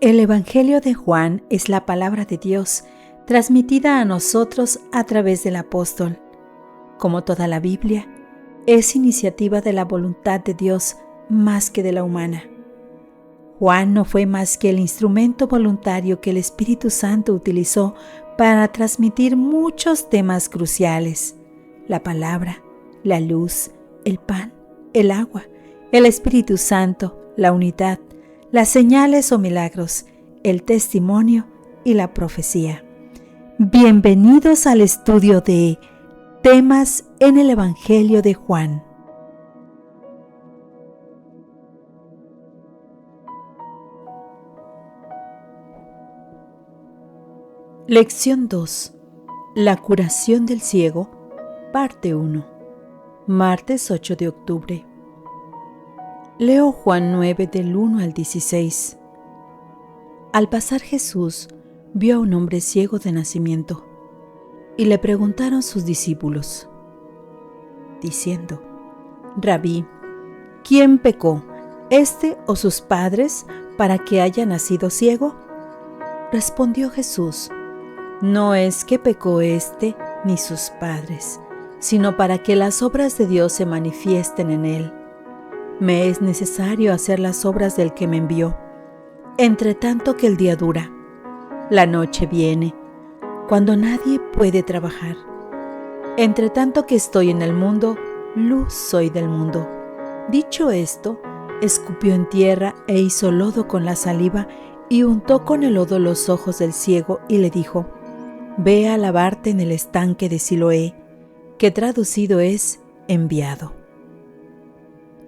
El Evangelio de Juan es la palabra de Dios, transmitida a nosotros a través del apóstol. Como toda la Biblia, es iniciativa de la voluntad de Dios más que de la humana. Juan no fue más que el instrumento voluntario que el Espíritu Santo utilizó para transmitir muchos temas cruciales: la palabra, la luz, el pan, el agua, el Espíritu Santo, la unidad, las señales o milagros, el testimonio y la profecía. Bienvenidos al estudio de Temas en el Evangelio de Juan. Lección 2. La curación del ciego, parte 1. Martes 8 de octubre. Leo Juan 9 del 1 al 16. Al pasar Jesús vio a un hombre ciego de nacimiento y le preguntaron sus discípulos, diciendo: Rabí, ¿quién pecó, este o sus padres, para que haya nacido ciego? Respondió Jesús: No es que pecó este ni sus padres, sino para que las obras de Dios se manifiesten en él. Me es necesario hacer las obras del que me envió, entre tanto que el día dura. La noche viene, cuando nadie puede trabajar. Entre tanto que estoy en el mundo, luz soy del mundo. Dicho esto, escupió en tierra e hizo lodo con la saliva y untó con el lodo los ojos del ciego y le dijo: Ve a lavarte en el estanque de Siloé, que traducido es enviado.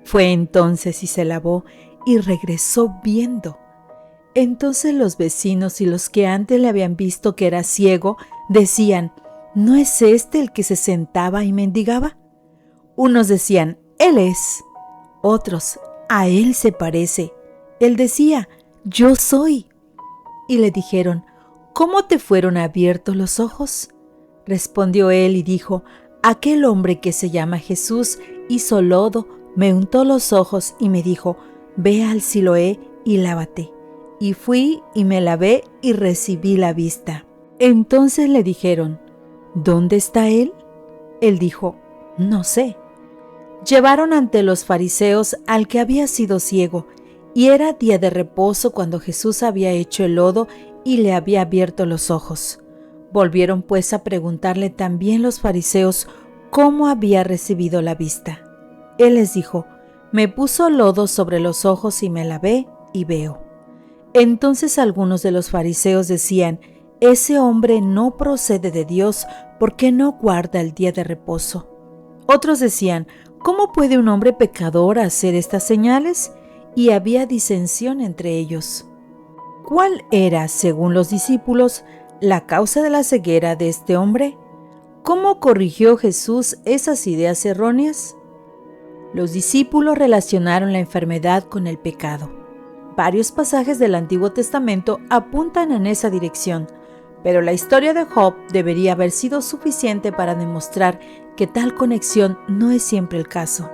Fue entonces y se lavó y regresó viendo. Entonces los vecinos y los que antes le habían visto que era ciego decían: ¿No es este el que se sentaba y mendigaba? Unos decían: Él es. Otros: A él se parece. Él decía: Yo soy. Y le dijeron: ¿Cómo te fueron abiertos los ojos? Respondió él y dijo: Aquel hombre que se llama Jesús hizo lodo, me untó los ojos y me dijo: Ve al Siloé y lávate. Y fui y me lavé y recibí la vista. Entonces le dijeron: ¿Dónde está él? Él dijo: No sé. Llevaron ante los fariseos al que había sido ciego, y era día de reposo cuando Jesús había hecho el lodo y le había abierto los ojos. Volvieron pues a preguntarle también los fariseos cómo había recibido la vista. Él les dijo: Me puso lodo sobre los ojos y me lavé y veo. Entonces algunos de los fariseos decían: Ese hombre no procede de Dios porque no guarda el día de reposo. Otros decían: ¿Cómo puede un hombre pecador hacer estas señales? Y había disensión entre ellos. ¿Cuál era, según los discípulos, la causa de la ceguera de este hombre? ¿Cómo corrigió Jesús esas ideas erróneas? Los discípulos relacionaron la enfermedad con el pecado. Varios pasajes del Antiguo Testamento apuntan en esa dirección, pero la historia de Job debería haber sido suficiente para demostrar que tal conexión no es siempre el caso.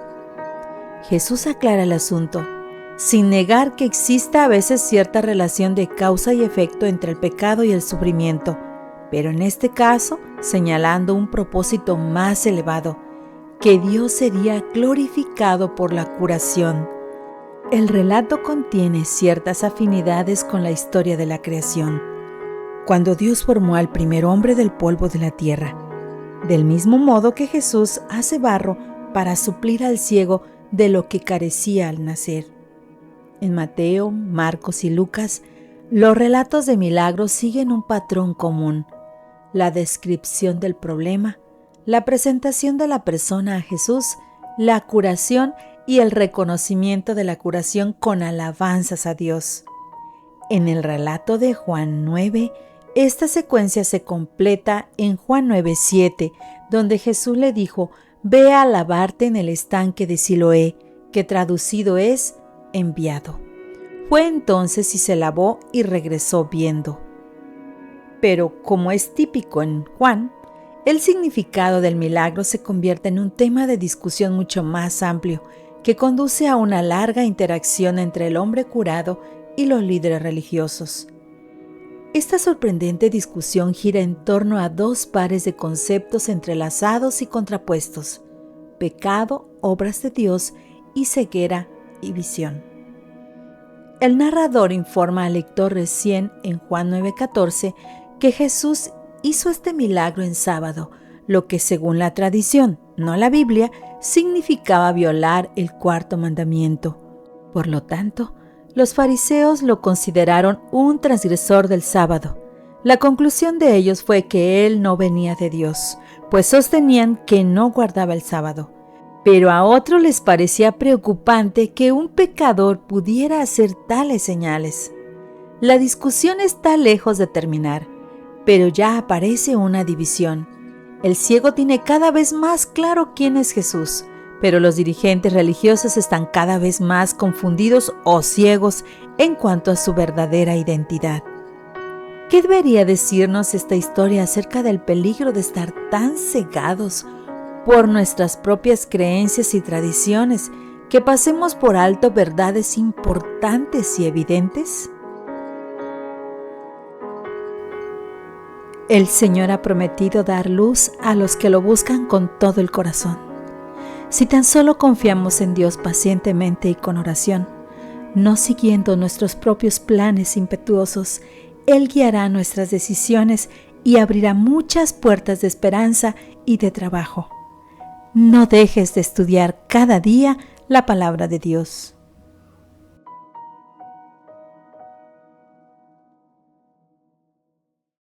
Jesús aclara el asunto, sin negar que exista a veces cierta relación de causa y efecto entre el pecado y el sufrimiento, pero en este caso señalando un propósito más elevado, que Dios sería glorificado por la curación. El relato contiene ciertas afinidades con la historia de la creación, cuando Dios formó al primer hombre del polvo de la tierra, del mismo modo que Jesús hace barro para suplir al ciego de lo que carecía al nacer. En Mateo, Marcos y Lucas, los relatos de milagros siguen un patrón común: la descripción del problema, la presentación de la persona a Jesús, la curación y el reconocimiento de la curación con alabanzas a Dios. En el relato de Juan 9, esta secuencia se completa en Juan 9:7, donde Jesús le dijo: Ve a lavarte en el estanque de Siloé, que traducido es enviado. Fue entonces y se lavó y regresó viendo. Pero, como es típico en Juan, el significado del milagro se convierte en un tema de discusión mucho más amplio, que conduce a una larga interacción entre el hombre curado y los líderes religiosos. Esta sorprendente discusión gira en torno a dos pares de conceptos entrelazados y contrapuestos: pecado, obras de Dios, y ceguera y visión. El narrador informa al lector recién en Juan 9:14 que Jesús hizo este milagro en sábado, lo que según la tradición, no la Biblia, significaba violar el cuarto mandamiento. Por lo tanto, los fariseos lo consideraron un transgresor del sábado. La conclusión de ellos fue que él no venía de Dios, pues sostenían que no guardaba el sábado. Pero a otros les parecía preocupante que un pecador pudiera hacer tales señales. La discusión está lejos de terminar, pero ya aparece una división. El ciego tiene cada vez más claro quién es Jesús, pero los dirigentes religiosos están cada vez más confundidos o ciegos en cuanto a su verdadera identidad. ¿Qué debería decirnos esta historia acerca del peligro de estar tan cegados por nuestras propias creencias y tradiciones que pasemos por alto verdades importantes y evidentes? El Señor ha prometido dar luz a los que lo buscan con todo el corazón. Si tan solo confiamos en Dios pacientemente y con oración, no siguiendo nuestros propios planes impetuosos, Él guiará nuestras decisiones y abrirá muchas puertas de esperanza y de trabajo. No dejes de estudiar cada día la palabra de Dios.